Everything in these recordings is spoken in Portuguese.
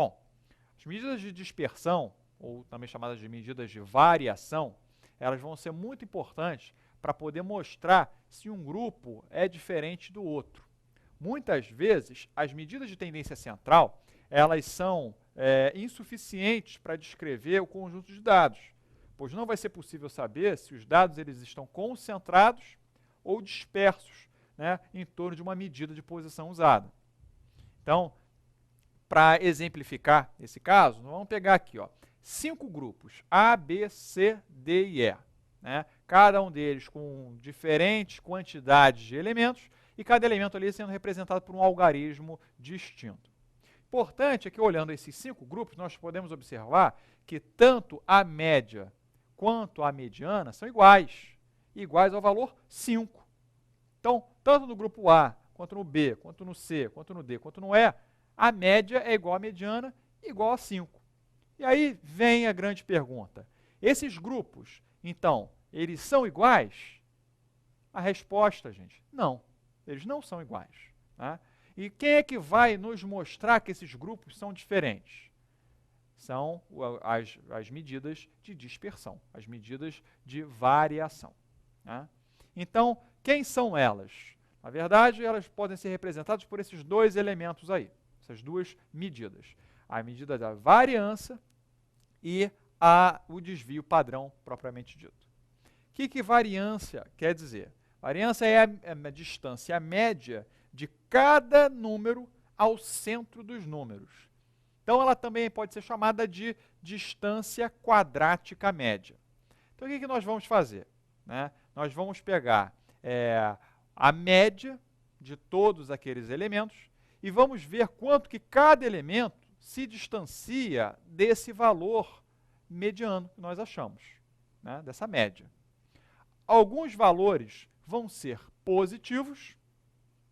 Bom, as medidas de dispersão, ou também chamadas de medidas de variação, elas vão ser muito importantes para poder mostrar se um grupo é diferente do outro. Muitas vezes, as medidas de tendência central, elas são insuficientes para descrever o conjunto de dados, pois não vai ser possível saber se os dados eles estão concentrados ou dispersos, né, em torno de uma medida de posição usada. Então, para exemplificar esse caso, vamos pegar aqui, 5 grupos, A, B, C, D e E. Né? Cada um deles com diferentes quantidades de elementos e cada elemento ali sendo representado por um algarismo distinto. Importante é que, olhando esses 5 grupos, nós podemos observar que tanto a média quanto a mediana são iguais ao valor 5. Então, tanto no grupo A, quanto no B, quanto no C, quanto no D, quanto no E, a média é igual à mediana, igual a 5. E aí vem a grande pergunta. Esses grupos, então, eles são iguais? A resposta, gente, não. Eles não são iguais. Tá? E quem é que vai nos mostrar que esses grupos são diferentes? São as medidas de dispersão, as medidas de variação. Tá? Então, quem são elas? Na verdade, elas podem ser representadas por esses dois elementos aí, essas duas medidas. A medida da variância e o desvio padrão propriamente dito. O que variância quer dizer? Variância é a distância média de cada número ao centro dos números. Então, ela também pode ser chamada de distância quadrática média. Então, o que nós vamos fazer? Né? Nós vamos pegar a média de todos aqueles elementos e vamos ver quanto que cada elemento se distancia desse valor mediano que nós achamos, né? Dessa média. Alguns valores vão ser positivos,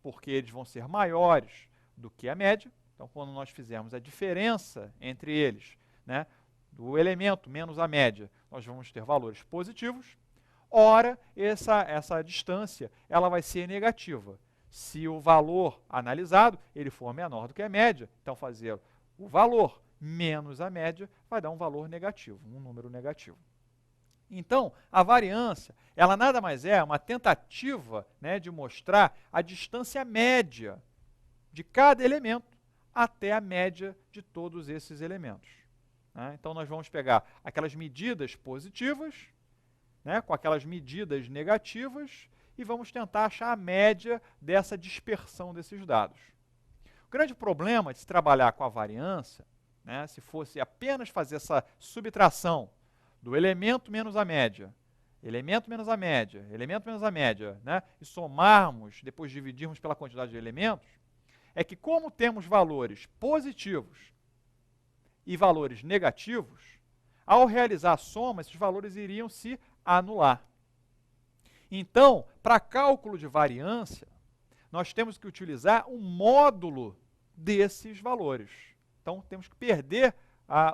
porque eles vão ser maiores do que a média. Então, quando nós fizermos a diferença entre eles, né, do elemento menos a média, nós vamos ter valores positivos. Ora, essa distância ela vai ser negativa. Se o valor analisado ele for menor do que a média, então fazer o valor menos a média vai dar um valor negativo, um número negativo. Então, a variância, ela nada mais é uma tentativa, né, de mostrar a distância média de cada elemento até a média de todos esses elementos. Né? Então, nós vamos pegar aquelas medidas positivas, né, com aquelas medidas negativas e vamos tentar achar a média dessa dispersão desses dados. O grande problema de se trabalhar com a variância, né, se fosse apenas fazer essa subtração do elemento menos a média, elemento menos a média, elemento menos a média, né, e somarmos, depois dividirmos pela quantidade de elementos, é que como temos valores positivos e valores negativos, ao realizar a soma, esses valores iriam se anular. Então, para cálculo de variância, nós temos que utilizar um módulo desses valores. Então, temos que perder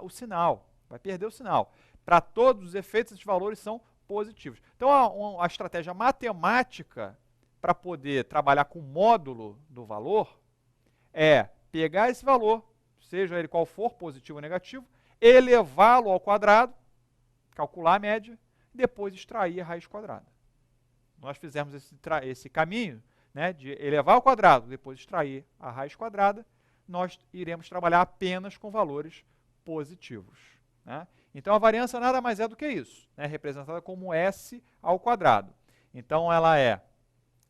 o sinal, vai perder o sinal. Para todos os efeitos, esses valores são positivos. Então, a estratégia matemática para poder trabalhar com o módulo do valor é pegar esse valor, seja ele qual for, positivo ou negativo, elevá-lo ao quadrado, calcular a média, e depois extrair a raiz quadrada. Nós fizemos esse caminho, né, de elevar ao quadrado, depois extrair a raiz quadrada, nós iremos trabalhar apenas com valores positivos. Né? Então, a variância nada mais é do que isso, né, representada como S ao quadrado. Então, ela é,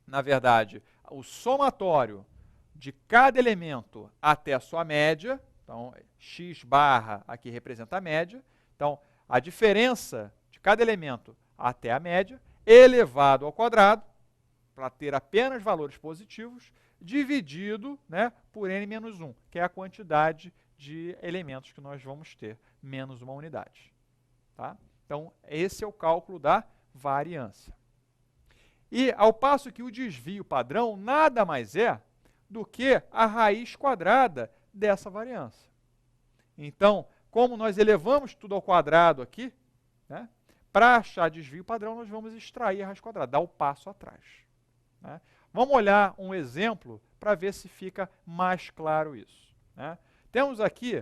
na verdade, o somatório de cada elemento até a sua média. Então, x barra aqui representa a média. Então, a diferença de cada elemento até a média, elevado ao quadrado, para ter apenas valores positivos, dividido, né, por n menos 1, que é a quantidade de elementos que nós vamos ter, menos uma unidade. Tá? Então, esse é o cálculo da variância. E, ao passo que o desvio padrão nada mais é do que a raiz quadrada dessa variância. Então, como nós elevamos tudo ao quadrado aqui, né, para achar desvio padrão, nós vamos extrair a raiz quadrada, dar o passo atrás. Né? Vamos olhar um exemplo para ver se fica mais claro isso. Né? Temos aqui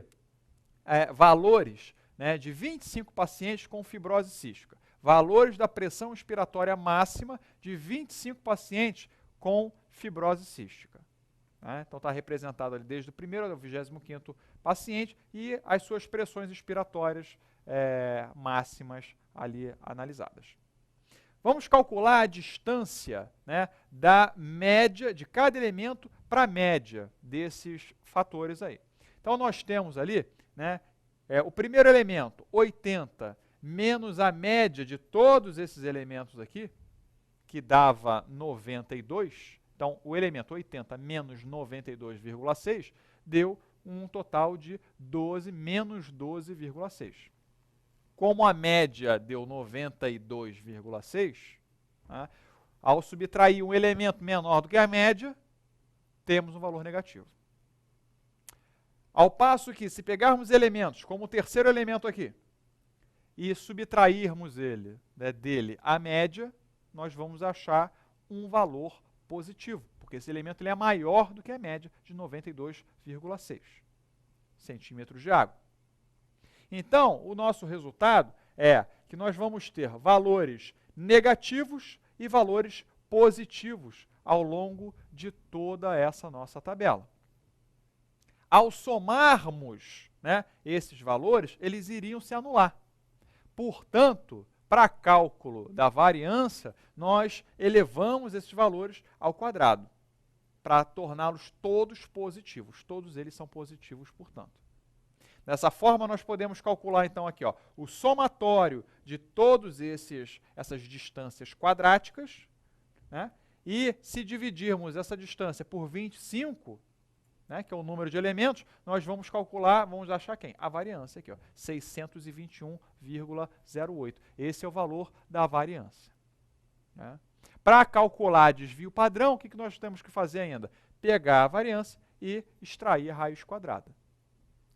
valores, né, de 25 pacientes com fibrose cística, valores da pressão expiratória máxima de 25 pacientes com fibrose cística. Né? Então está representado ali desde o primeiro ao 25º paciente e as suas pressões expiratórias máximas ali analisadas. Vamos calcular a distância, né, da média de cada elemento para a média desses fatores aí. Então nós temos ali, né, o primeiro elemento, 80, menos a média de todos esses elementos aqui, que dava 92. Então, o elemento 80 menos 92,6 deu um total de 12 menos 12,6. Como a média deu 92,6, né, ao subtrair um elemento menor do que a média, temos um valor negativo. Ao passo que, se pegarmos elementos, como o terceiro elemento aqui, e subtrairmos dele a média, nós vamos achar um valor positivo, porque esse elemento ele é maior do que a média de 92,6 centímetros de água. Então, o nosso resultado é que nós vamos ter valores negativos e valores positivos ao longo de toda essa nossa tabela. Ao somarmos, né, esses valores, eles iriam se anular. Portanto, para cálculo da variância, nós elevamos esses valores ao quadrado, para torná-los todos positivos. Todos eles são positivos, portanto. Dessa forma, nós podemos calcular, então, aqui, ó, o somatório de todas essas distâncias quadráticas, né, e se dividirmos essa distância por 25, né, que é o número de elementos, nós vamos calcular, vamos achar quem? A variância aqui, ó, 621,08. Esse é o valor da variância. Né? Para calcular desvio padrão, o que nós temos que fazer ainda? Pegar a variância e extrair a raiz quadrada.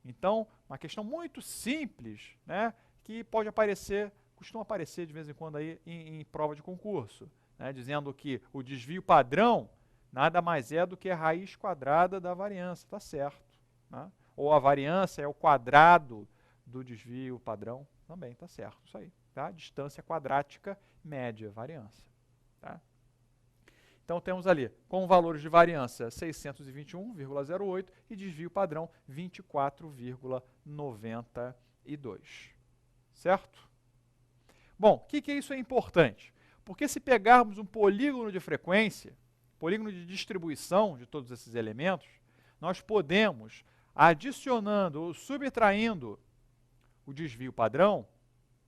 Então, uma questão muito simples, né, que pode aparecer, costuma aparecer de vez em quando aí em prova de concurso, né, dizendo que o desvio padrão nada mais é do que a raiz quadrada da variância, tá certo. Né? Ou a variância é o quadrado do desvio padrão, também tá certo, isso aí. Tá? Distância quadrática média, variância. Tá? Então temos ali, com valores de variância 621,08 e desvio padrão 24,92. Certo? Bom, o que isso é importante? Porque se pegarmos um polígono de frequência, polígono de distribuição de todos esses elementos, nós podemos, adicionando ou subtraindo o desvio padrão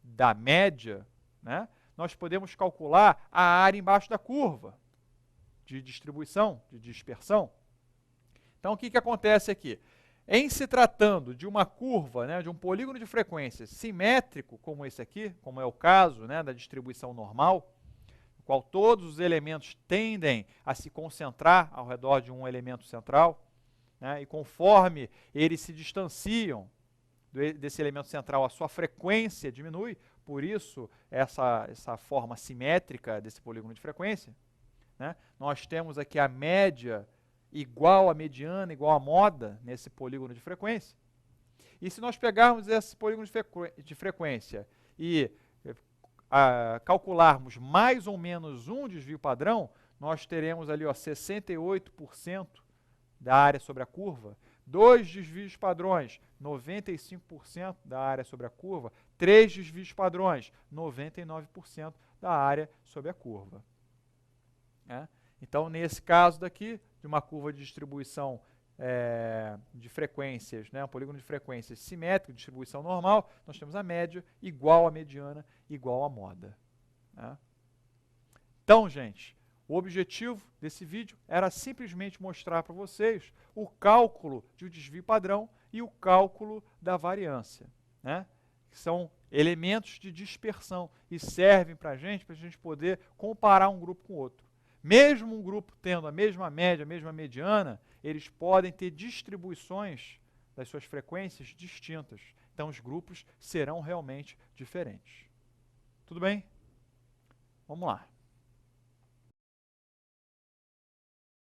da média, né, nós podemos calcular a área embaixo da curva de distribuição, de dispersão. Então, o que acontece aqui? Em se tratando de uma curva, né, de um polígono de frequência simétrico, como esse aqui, como é o caso, né, da distribuição normal, no qual todos os elementos tendem a se concentrar ao redor de um elemento central, né, e conforme eles se distanciam desse elemento central, a sua frequência diminui, por isso essa forma simétrica desse polígono de frequência. Né? Nós temos aqui a média igual à mediana, igual à moda, nesse polígono de frequência. E se nós pegarmos esse polígono de frequência e calcularmos mais ou menos um desvio padrão, nós teremos ali, ó, 68% da área sobre a curva, 2 desvios padrões, 95% da área sobre a curva, 3 desvios padrões, 99% da área sobre a curva. Então, nesse caso daqui, de uma curva de distribuição de frequências, né, um polígono de frequências simétrico, distribuição normal, nós temos a média igual à mediana, igual à moda. Né? Então, gente, o objetivo desse vídeo era simplesmente mostrar para vocês o cálculo de um desvio padrão e o cálculo da variância, né, que são elementos de dispersão e servem para a gente poder comparar um grupo com o outro. Mesmo um grupo tendo a mesma média, a mesma mediana, eles podem ter distribuições das suas frequências distintas. Então, os grupos serão realmente diferentes. Tudo bem? Vamos lá.